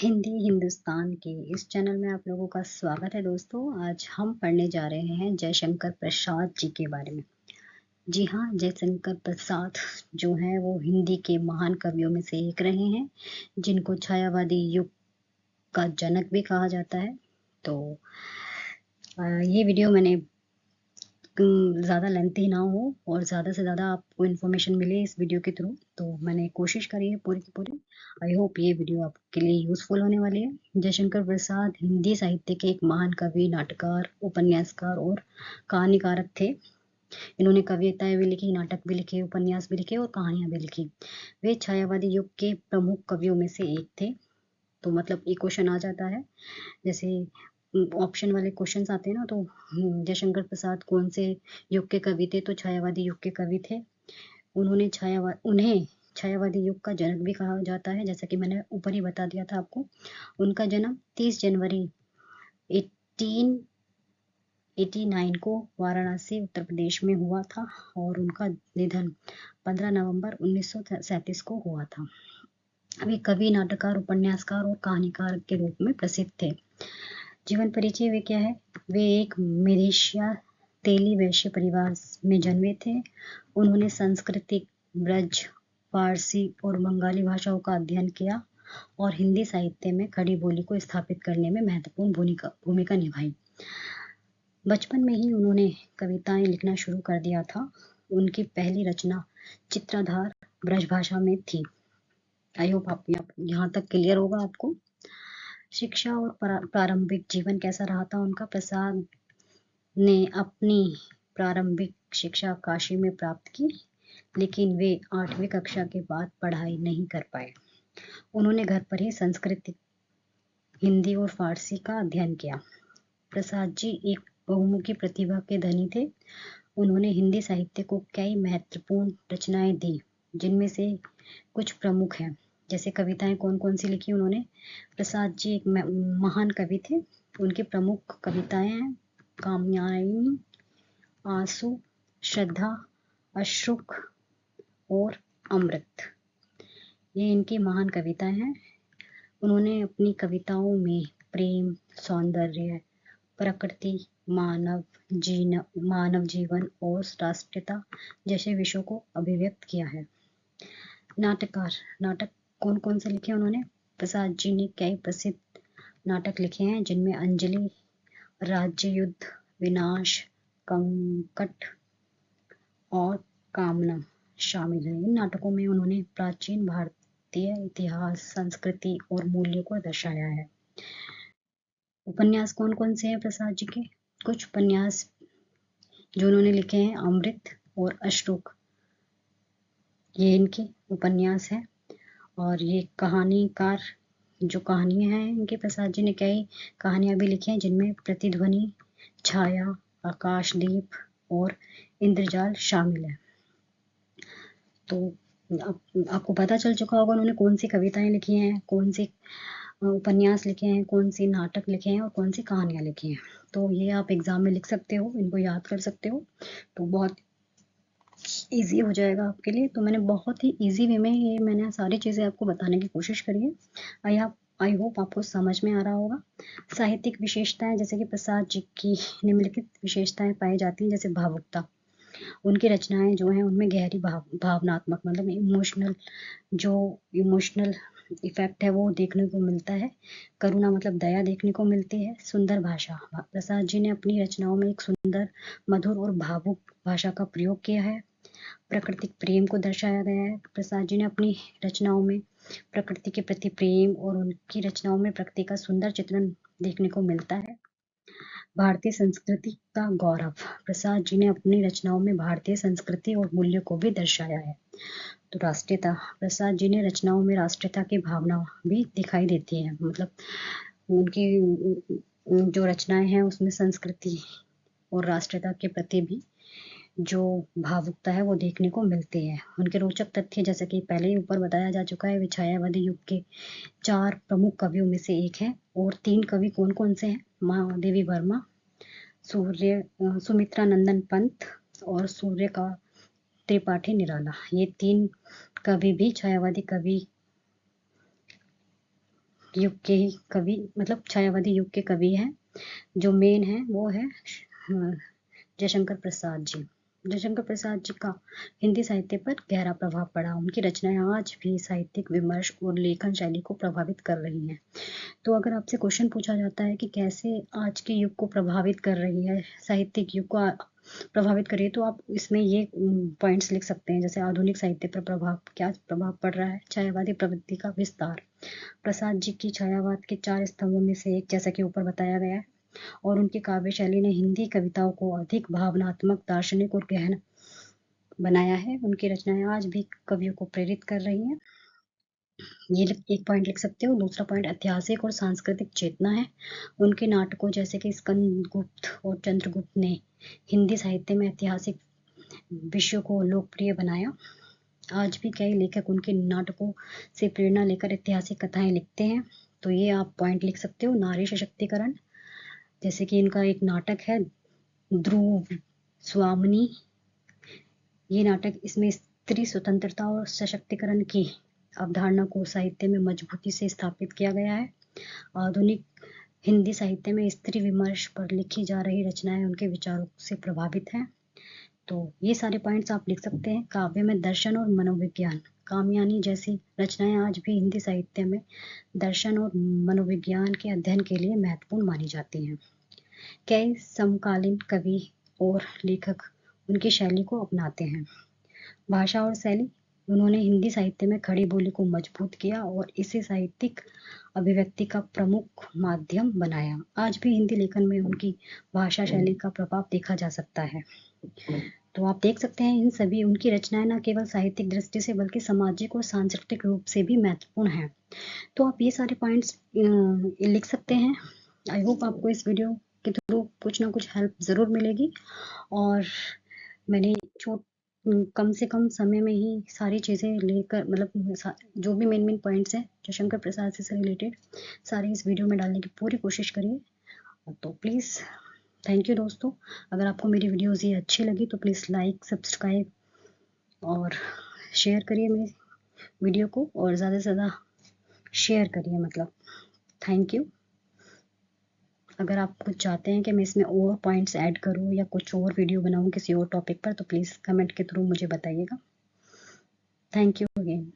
हिंदी हिंदुस्तान के इस चैनल में आप लोगों का स्वागत है दोस्तों। आज हम पढ़ने जा रहे हैं जयशंकर प्रसाद जी के बारे में। जी हाँ, जयशंकर प्रसाद जो हैं वो हिंदी के महान कवियों में से एक रहे हैं, जिनको छायावादी युग का जनक भी कहा जाता है। तो ये वीडियो मैंने ज़्यादा लेंथी ना हो और ज़्यादा से ज़्यादा आपको इन्फॉर्मेशन मिले इस वीडियो के थ्रू, तो मैंने कोशिश करी है पूरी की पूरी। आई होप ये वीडियो आपके लिए यूज़फुल होने वाली है। जयशंकर प्रसाद हिंदी साहित्य के एक महान कवि, नाटककार, उपन्यासकार और कहानीकारक थे। इन्होंने कविताएं भी लिखी, नाटक भी लिखे, उपन्यास भी लिखे और कहानियां भी लिखी। वे छायावादी युग के प्रमुख कवियों में से एक थे। तो मतलब ये क्वेश्चन आ जाता है, जैसे ऑप्शन वाले क्वेश्चंस आते हैं ना, तो जयशंकर प्रसाद कौन से युग के कवि थे, तो छायावादी युग के कवि थे। उन्हें छायावादी युग का जनक भी कहा जाता है, जैसा कि मैंने ऊपर ही बता दिया था आपको। उनका जन्म 30 जनवरी 1889 को वाराणसी उत्तर प्रदेश में हुआ था और उनका निधन 15 नवंबर 1937 को हुआ था। वे कवि, नाटककार, उपन्यासकार और कहानीकार के रूप में प्रसिद्ध थे। जीवन परिचय वे क्या है? वे एक मलेशिया तेली वैश्य परिवार में जन्मे थे। उन्होंने संस्कृत, ब्रज, फारसी और बंगाली भाषाओं का अध्ययन किया और हिंदी साहित्य में खड़ी बोली को स्थापित करने में महत्वपूर्ण भूमिका निभाई। बचपन में ही उन्होंने कविताएं लिखना शुरू कर दिया था। उनकी पहली रचना चित्रधार ब्रजभाषा में थी। आई होप आप यहाँ तक क्लियर होगा आपको। शिक्षा और प्रारंभिक जीवन कैसा रहा था उनका? प्रसाद ने अपनी प्रारंभिक शिक्षा काशी में प्राप्त की, लेकिन वे 8वीं कक्षा के बाद पढ़ाई नहीं कर पाए। उन्होंने घर पर ही संस्कृत, हिंदी और फारसी का अध्ययन किया। प्रसाद जी एक बहुमुखी प्रतिभा के धनी थे। उन्होंने हिंदी साहित्य को कई महत्वपूर्ण रचनाएं दी, जिनमें से कुछ प्रमुख हैं। जैसे कविताएं कौन कौन सी लिखी उन्होंने? प्रसाद जी एक महान कवि थे। उनकी प्रमुख कविताएं हैं कामयानी, आंसू, श्रद्धा, अश्रुक और अमृत। ये इनकी महान कविताएं हैं। उन्होंने अपनी कविताओं में प्रेम, सौंदर्य, प्रकृति, मानव जीवन और राष्ट्रीयता जैसे विषयों को अभिव्यक्त किया है। नाटक कौन कौन से लिखे उन्होंने? प्रसाद जी ने कई प्रसिद्ध नाटक लिखे हैं, जिनमें अंजलि, राज्य युद्ध, विनाश, कंकट और कामना शामिल है। इन नाटकों में उन्होंने प्राचीन भारतीय इतिहास, संस्कृति और मूल्यों को दर्शाया है। उपन्यास कौन कौन से हैं प्रसाद जी के? कुछ उपन्यास जो उन्होंने लिखे हैं अमृत और अश्रुक, ये इनके उपन्यास हैं। और ये कहानीकार जो कहानियां हैं इनके, प्रसाद जी ने कई कहानियां भी लिखी हैं, जिनमें प्रतिध्वनि, छाया, आकाशदीप और इंद्रजाल शामिल है। तो आपको पता चल चुका होगा उन्होंने कौन सी कविताएं लिखी हैं, कौन से उपन्यास लिखे हैं, कौन सी नाटक लिखे हैं और कौन सी कहानियां लिखी हैं। तो ये आप एग्जाम में लिख सकते हो, इनको याद कर सकते हो, तो बहुत ईजी हो जाएगा आपके लिए। तो मैंने बहुत ही ईजी वे में ये मैंने सारी चीज़ें आपको बताने की कोशिश करी है। आई होप आपको समझ में आ रहा होगा। साहित्यिक विशेषताएं, जैसे कि प्रसाद जी की निम्नलिखित विशेषताएं पाई जाती हैं, जैसे भावुकता। उनकी रचनाएं जो हैं उनमें गहरी भावनात्मक मतलब इमोशनल इफेक्ट है वो देखने को मिलता है। करुणा मतलब दया देखने को मिलती है। सुंदर भाषा, प्रसाद जी ने अपनी रचनाओं में एक सुंदर, मधुर और भावुक भाषा का प्रयोग किया है। प्राकृतिक प्रेम को दर्शाया गया है। प्रसाद जी ने अपनी रचनाओं में प्रकृति के प्रति प्रेम और उनकी रचनाओं में प्रकृति का सुंदर चित्रण देखने को मिलता है। भारतीय संस्कृति का गौरव, प्रसाद जी ने अपनी रचनाओं में भारतीय संस्कृति और मूल्यों को भी दर्शाया है। तो राष्ट्रीयता, प्रसाद जी ने रचनाओं में राष्ट्रीयता की भावना भी दिखाई देती है। मतलब उनकी जो रचनाएं हैं उसमें संस्कृति और राष्ट्रीयता के प्रति भी जो भावुकता है वो देखने को मिलती है। उनके रोचक तथ्य, जैसे कि पहले ही ऊपर बताया जा चुका है, वे छायावादी युग के 4 प्रमुख कवियों में से एक हैं। और 3 कवि कौन कौन से हैं? महादेवी वर्मा, सुमित्रा नंदन पंत और सूर्य का त्रिपाठी निराला। ये 3 कवि भी छायावादी कवि युग के ही कवि, मतलब छायावादी युग के कवि हैं। जो मेन है वो है जयशंकर प्रसाद जी। जयशंकर प्रसाद जी का हिंदी साहित्य पर गहरा प्रभाव पड़ा। उनकी रचनाएं आज भी साहित्यिक विमर्श और लेखन शैली को प्रभावित कर रही हैं। तो अगर आपसे क्वेश्चन पूछा जाता है कि कैसे आज के युग को प्रभावित कर रही है, साहित्यिक युग को प्रभावित कर रही है, तो आप इसमें ये पॉइंट्स लिख सकते हैं। जैसे आधुनिक साहित्य पर प्रभाव, क्या प्रभाव पड़ रहा है? छायावादी प्रवृत्ति का विस्तार। प्रसाद जी की छायावाद के 4 स्तंभों में से एक, जैसा कि ऊपर बताया गया है, और उनकी काव्य शैली ने हिंदी कविताओं को अधिक भावनात्मक, दार्शनिक और गहन बनाया है। उनकी रचनाएं आज भी कवियों को प्रेरित कर रही हैं। ये एक पॉइंट लिख सकते हो। दूसरा पॉइंट ऐतिहासिक और सांस्कृतिक चेतना है। उनके नाटकों जैसे कि स्कंदगुप्त और चंद्रगुप्त ने हिंदी साहित्य में ऐतिहासिक विषयों को लोकप्रिय बनाया। आज भी कई लेखक उनके नाटकों से प्रेरणा लेकर ऐतिहासिक कथाएं लिखते हैं। तो ये आप पॉइंट लिख सकते हो। नारी सशक्तिकरण, जैसे कि इनका एक नाटक है ध्रुव स्वामिनी। ये नाटक, इसमें स्त्री स्वतंत्रता और सशक्तिकरण की अवधारणा को साहित्य में मजबूती से स्थापित किया गया है। आधुनिक हिंदी साहित्य में स्त्री विमर्श पर लिखी जा रही रचनाएं उनके विचारों से प्रभावित हैं। तो ये सारे पॉइंट्स आप लिख सकते हैं। काव्य में दर्शन और मनोविज्ञान, कामयानी जैसी रचनाएं आज भी हिंदी साहित्य में दर्शन और मनोविज्ञान के अध्ययन के लिए महत्वपूर्ण मानी जाती हैं। कई समकालीन कवि और लेखक उनकी शैली को अपनाते हैं। भाषा और शैली, उन्होंने हिंदी साहित्य में खड़ी बोली को मजबूत किया और इसे साहित्यिक अभिव्यक्ति का प्रमुख माध्यम बनाया। आज भी हिंदी लेखन में उनकी भाषा शैली का प्रभाव देखा जा सकता है। तो आप देख सकते हैं इन सभी उनकी रचनाएं न केवल साहित्यिक दृष्टि से बल्कि सामाजिक और सांस्कृतिक रूप से भी महत्वपूर्ण हैं। तो आप ये सारे पॉइंट्स लिख सकते हैं। आई होप आपको इस वीडियो के थ्रू कुछ ना कुछ हेल्प ज़रूर मिलेगी। और मैंने कम से कम समय में ही सारी चीज़ें लेकर, मतलब जो भी मेन पॉइंट्स हैं जयशंकर प्रसाद से रिलेटेड, सारे इस वीडियो में डालने की पूरी कोशिश करिए। तो प्लीज़ थैंक यू दोस्तों। अगर आपको मेरी वीडियोज़ ये अच्छी लगी तो प्लीज़ लाइक, सब्सक्राइब और शेयर करिए मेरी वीडियो को, और ज़्यादा से ज़्यादा शेयर करिए, मतलब थैंक यू। अगर आप कुछ चाहते हैं कि मैं इसमें और पॉइंट्स ऐड करूं या कुछ और वीडियो बनाऊं किसी और टॉपिक पर, तो प्लीज़ कमेंट के थ्रू मुझे बताइएगा। Thank you again.